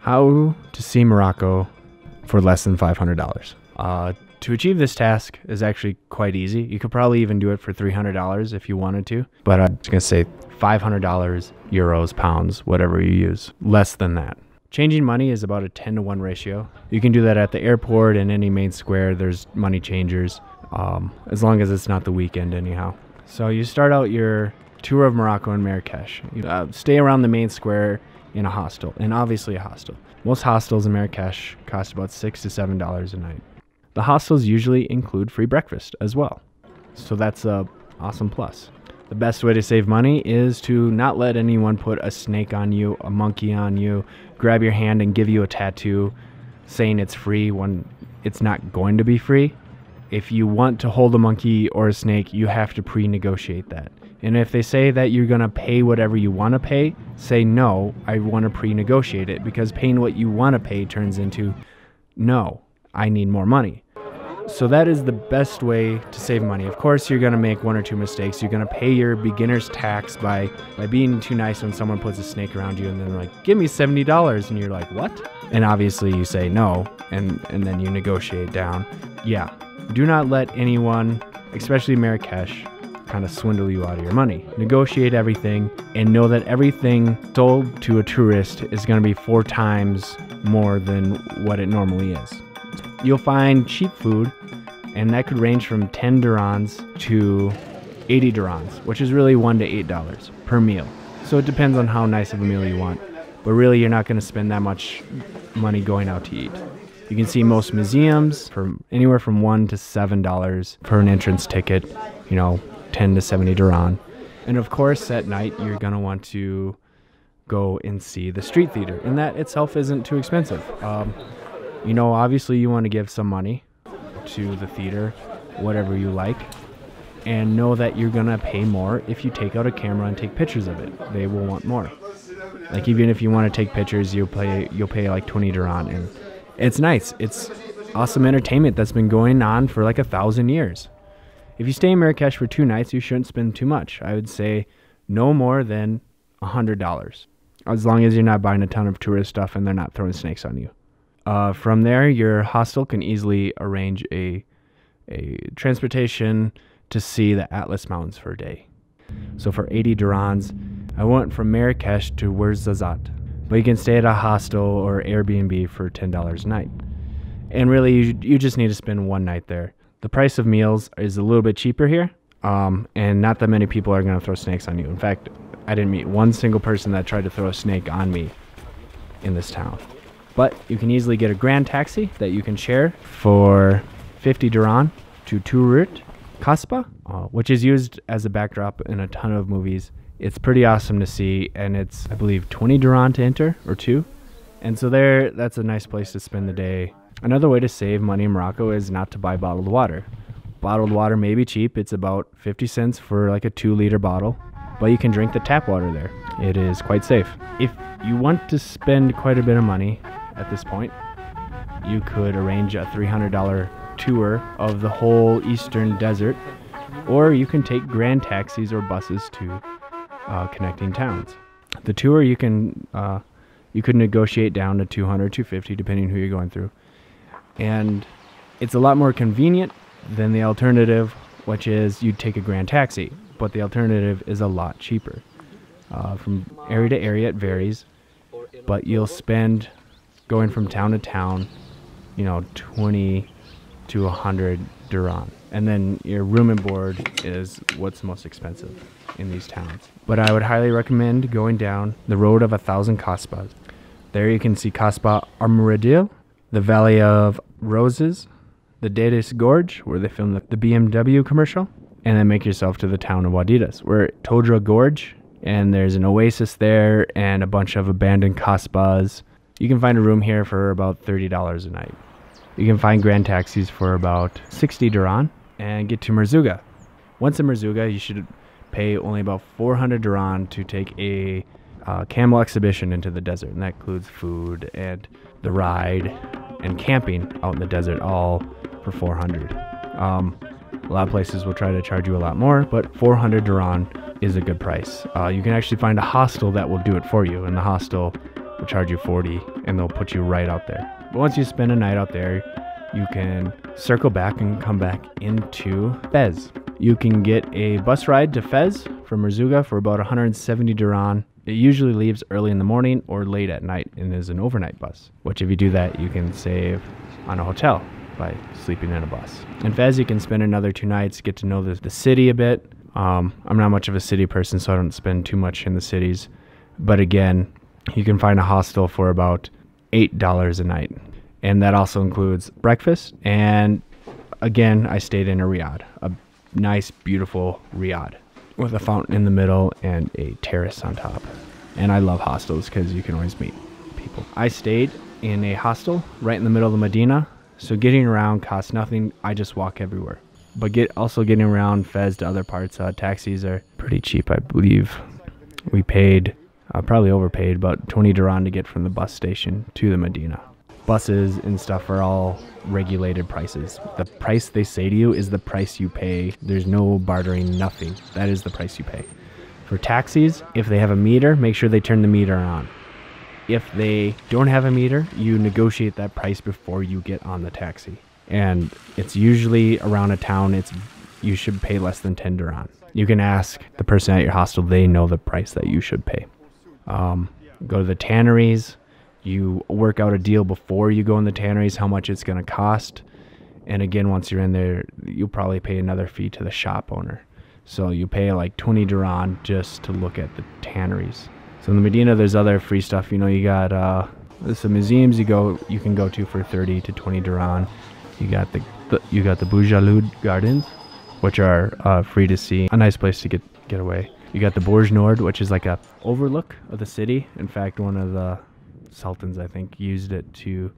How to see Morocco for less than $500. To achieve this task is actually quite easy. You could probably even do it for $300 if you wanted to, but I'm just gonna say $500, euros, pounds, whatever you use, less than that. Changing money is about a 10-to-1 ratio. You can do that at the airport and any main square. There's money changers, as long as it's not the weekend anyhow. So you start out your tour of Morocco and Marrakesh. You stay around the main square in a hostel, and obviously a hostel. Most hostels in Marrakesh cost about $6 to $7 a night. The hostels usually include free breakfast as well, so that's a awesome plus. The best way to save money is to not let anyone put a snake on you, a monkey on you, grab your hand and give you a tattoo saying it's free when it's not going to be free. If you want to hold a monkey or a snake, you have to pre-negotiate that. And if they say that you're gonna pay whatever you wanna pay, say no, I wanna pre-negotiate it, because paying what you wanna pay turns into, no, I need more money. So that is the best way to save money. Of course, you're gonna make one or two mistakes. You're gonna pay your beginner's tax by being too nice when someone puts a snake around you and then they're like, give me $70. And you're like, what? And obviously you say no, and then you negotiate down. Yeah, do not let anyone, especially Marrakesh, kind of swindle you out of your money. Negotiate everything and know that everything sold to a tourist is gonna be 4 times more than what it normally is. You'll find cheap food, and that could range from 10 dirhams to 80 dirhams, which is really $1 to $8 per meal. So it depends on how nice of a meal you want, but really you're not going to spend that much money going out to eat. You can see most museums for anywhere from $1 to $7 for an entrance ticket, 10 to 70 dirham. And of course, at night, you're going to want to go and see the street theater, and that itself isn't too expensive. Obviously you want to give some money to the theater, whatever you like, and know that you're going to pay more if you take out a camera and take pictures of it. They will want more. Like, even if you want to take pictures, you'll pay like 20 dirham, and it's nice. It's awesome entertainment that's been going on for like 1,000 years. If you stay in Marrakesh for 2 nights, you shouldn't spend too much. I would say no more than $100, as long as you're not buying a ton of tourist stuff and they're not throwing snakes on you. From there, your hostel can easily arrange a transportation to see the Atlas Mountains for a day. So for 80 dirhams, I went from Marrakesh to Ouarzazate, but you can stay at a hostel or Airbnb for $10 a night. And really, you just need to spend 1 night there. The price of meals is a little bit cheaper here, and not that many people are going to throw snakes on you. In fact, I didn't meet one single person that tried to throw a snake on me in this town. But you can easily get a grand taxi that you can share for 50 dirham to Tourut Kasbah, which is used as a backdrop in a ton of movies. It's pretty awesome to see, and it's, I believe, 20 dirham to enter, or 2. And so that's a nice place to spend the day. Another way to save money in Morocco is not to buy bottled water. Bottled water may be cheap. It's about 50 cents for like a 2-liter bottle, but you can drink the tap water there. It is quite safe. If you want to spend quite a bit of money at this point, you could arrange a $300 tour of the whole eastern desert, or you can take grand taxis or buses to connecting towns. The tour you could negotiate down to $200, $250 depending on who you're going through, and it's a lot more convenient than the alternative, which is you take a grand taxi, but the alternative is a lot cheaper. From area to area it varies, but you'll spend, going from town to town, 20 to 100 dirham. And then your room and board is what's most expensive in these towns. But I would highly recommend going down the road of 1,000 Kasbahs. There you can see Kasbah Armourdil, the Valley of Roses, the Dedis Gorge, where they filmed the BMW commercial, and then make yourself to the town of Wadidas. We're at Todra Gorge, and there's an oasis there and a bunch of abandoned Kasbahs. You can find a room here for about $30 a night. You can find grand taxis for about 60 dirham and get to Merzouga. Once in Merzouga, you should pay only about 400 dirham to take a camel exhibition into the desert, and that includes food and the ride and camping out in the desert, all for 400. A lot of places will try to charge you a lot more, but 400 dirham is a good price. You can actually find a hostel that will do it for you, and the hostel will charge you 40 and they'll put you right out there. But once you spend a night out there, you can circle back and come back into Fez. You can get a bus ride to Fez from Merzouga for about 170 dirham. It usually leaves early in the morning or late at night and is an overnight bus, which if you do that, you can save on a hotel by sleeping in a bus. In Fez, you can spend another 2 nights, get to know the city a bit. I'm not much of a city person, so I don't spend too much in the cities. But again, you can find a hostel for about $8 a night. And that also includes breakfast. And again, I stayed in a riad, a nice, beautiful riad with a fountain in the middle and a terrace on top. And I love hostels because you can always meet people. I stayed in a hostel right in the middle of the Medina. So getting around costs nothing. I just walk everywhere. But also getting around Fez to other parts, taxis are pretty cheap, I believe. We paid, probably overpaid, about 20 dirham to get from the bus station to the Medina. Buses and stuff are all regulated prices. The price they say to you is the price you pay. There's no bartering, nothing. That is the price you pay. For taxis, if they have a meter, make sure they turn the meter on. If they don't have a meter, you negotiate that price before you get on the taxi. And it's usually around a town, you should pay less than 10 dirham. You can ask the person at your hostel, they know the price that you should pay. Go to the tanneries. You work out a deal before you go in the tanneries, how much it's going to cost. And again, once you're in there, you'll probably pay another fee to the shop owner. So you pay like 20 dirham just to look at the tanneries. So in the Medina, there's other free stuff. You know, you got some museums you can go to for 30 to 20 dirham. You got the Boujalud Gardens, which are free to see. A nice place to get away. You got the Borj Nord, which is like a overlook of the city. In fact, one of the sultans, I think, used it to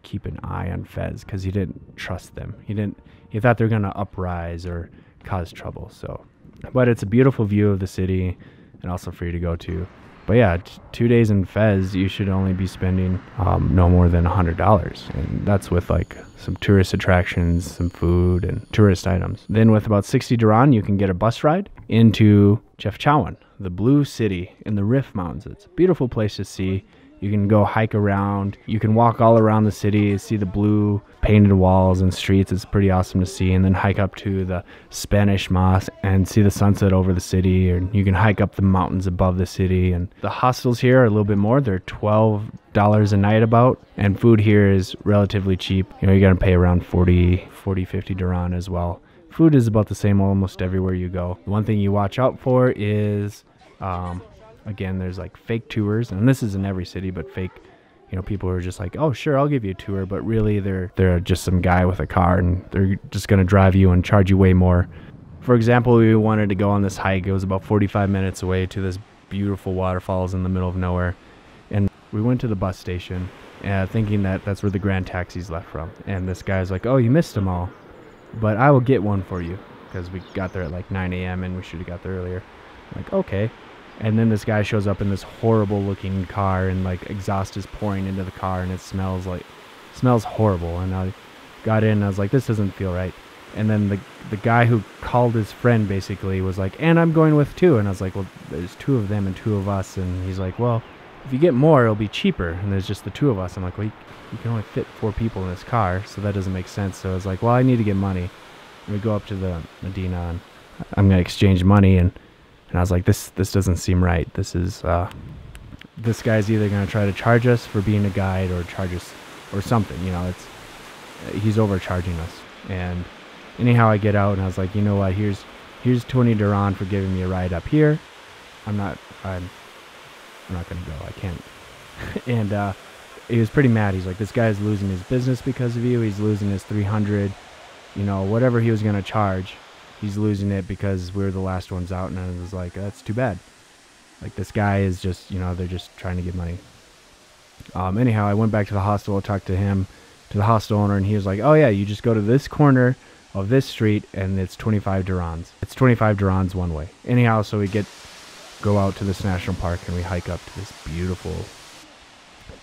keep an eye on Fez because he didn't trust them. He thought they were going to uprise or cause trouble. So, but it's a beautiful view of the city and also free to go to. But yeah, 2 days in Fez, you should only be spending no more than $100, and that's with like some tourist attractions, some food, and tourist items. Then with about 60 dirham, you can get a bus ride into Chefchaouen, the Blue City in the Rif Mountains. It's a beautiful place to see. You can go hike around. You can walk all around the city, see the blue painted walls and streets. It's pretty awesome to see. And then hike up to the Spanish Mosque and see the sunset over the city. Or you can hike up the mountains above the city. And the hostels here are a little bit more. They're $12 a night about. And food here is relatively cheap. You know, you're going to pay around 50 dirham as well. Food is about the same almost everywhere you go. One thing you watch out for is... again, there's like fake tours, and this is in every city, but fake, you know, people are just like, oh, sure, I'll give you a tour, but really they're just some guy with a car, and they're just going to drive you and charge you way more. For example, we wanted to go on this hike. It was about 45 minutes away to this beautiful waterfalls in the middle of nowhere, and we went to the bus station thinking that that's where the Grand Taxis left from, and this guy's like, oh, you missed them all, but I will get one for you, because we got there at like 9 a.m. and we should have got there earlier. I'm like, okay. And then this guy shows up in this horrible looking car, and like exhaust is pouring into the car, and it smells horrible. And I got in and I was like, this doesn't feel right. And then the guy who called his friend basically was like, and I'm going with 2. And I was like, well, there's 2 of them and 2 of us. And he's like, well, if you get more, it'll be cheaper. And there's just the 2 of us. I'm like, well, you can only fit 4 people in this car, so that doesn't make sense. So I was like, well, I need to get money. And we go up to the Medina, and I'm going to exchange money. And I was like, this doesn't seem right. This guy's either going to try to charge us for being a guide or charge us or something, you know, he's overcharging us. And anyhow, I get out and I was like, you know what, here's 20 dirham for giving me a ride up here. I'm not going to go. I can't. And he was pretty mad. He's like, this guy's losing his business because of you. He's losing his 300, you know, whatever he was going to charge. He's losing it because we're the last ones out. And I was like, that's too bad. Like, this guy is just, you know, they're just trying to get money. Anyhow, I went back to the hostel. I talked to the hostel owner, and he was like, oh yeah, you just go to this corner of this street and it's 25 dirhams. It's 25 dirhams one way. Anyhow, so we go out to this national park and we hike up to this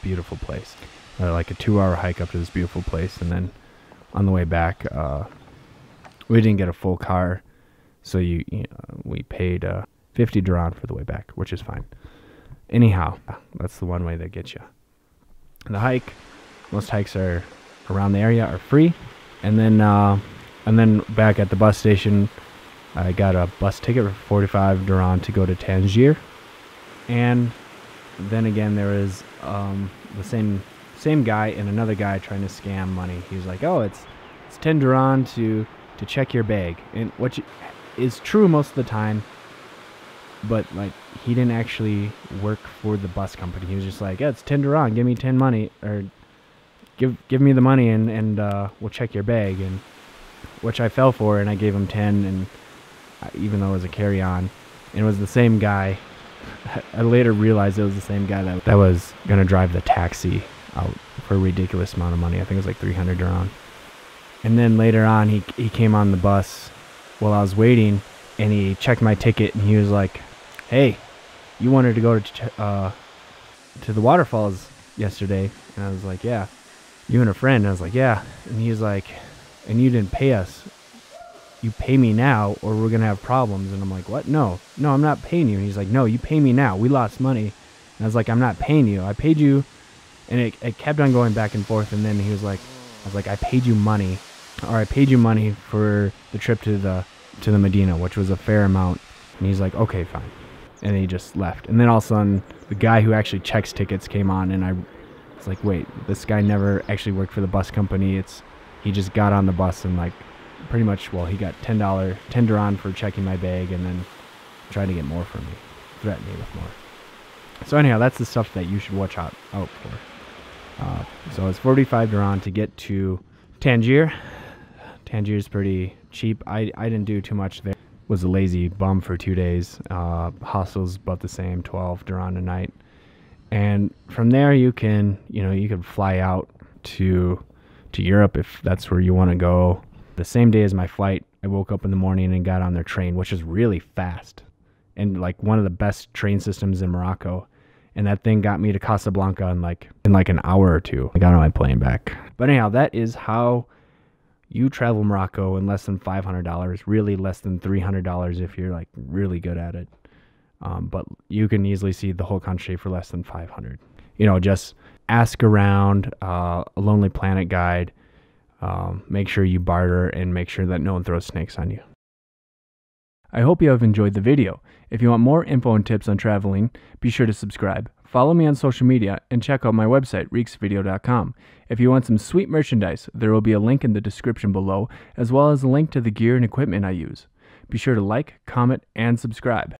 beautiful place. Like a 2-hour hike up to this beautiful place. And then on the way back, we didn't get a full car, so we paid 50 dirham for the way back, which is fine. Anyhow, that's the one way that gets you. The hike, most hikes are around the area are free. And then back at the bus station, I got a bus ticket for 45 dirham to go to Tangier. And then again, there was the same guy and another guy trying to scam money. He was like, "Oh, it's 10 dirham to check your bag," and is true most of the time. But like, he didn't actually work for the bus company. He was just like, "Yeah, it's 10 dirham. Give me 10 money, or give me the money, and we'll check your bag." And which I fell for, and I gave him 10, and even though it was a carry-on, and it was the same guy. I later realized it was the same guy that was gonna drive the taxi out for a ridiculous amount of money. I think it was like 300 dirham. And then later on, he came on the bus while I was waiting, and he checked my ticket, and he was like, "Hey, you wanted to go to the waterfalls yesterday?" And I was like, "Yeah." "You and a friend?" And I was like, "Yeah." And he was like, "And you didn't pay us. You pay me now or we're going to have problems." And I'm like, "What? No, I'm not paying you." And he's like, "No, you pay me now. We lost money." And I was like, "I'm not paying you. I paid you." And it kept on going back and forth. And then he was like, I was like, "I paid you money, or I paid you money for the trip to the Medina, which was a fair amount." And he's like, "Okay, fine." And he just left. And then all of a sudden, the guy who actually checks tickets came on, and I was like, "Wait, this guy never actually worked for the bus company. He just got on the bus and like, pretty much, well, he got $10 dirham for checking my bag, and then tried to get more from me, threatened me with more." So anyhow, that's the stuff that you should watch out for. So it's 45 dirham to get to Tangier. Tangier is pretty cheap. I didn't do too much there. Was a lazy bum for 2 days. Hostels about the same, 12 dirham a night. And from there you can fly out to Europe if that's where you want to go. The same day as my flight, I woke up in the morning and got on their train, which is really fast and like one of the best train systems in Morocco. And that thing got me to Casablanca in like an hour or two. I got on my plane back. But anyhow, that is how you travel Morocco in less than $500, really less than $300 if you're like really good at it. But you can easily see the whole country for less than 500. Just ask around, a Lonely Planet guide. Make sure you barter and make sure that no one throws snakes on you. I hope you have enjoyed the video. If you want more info and tips on traveling, be sure to subscribe. Follow me on social media and check out my website, ryksvideo.com. If you want some sweet merchandise, there will be a link in the description below, as well as a link to the gear and equipment I use. Be sure to like, comment, and subscribe.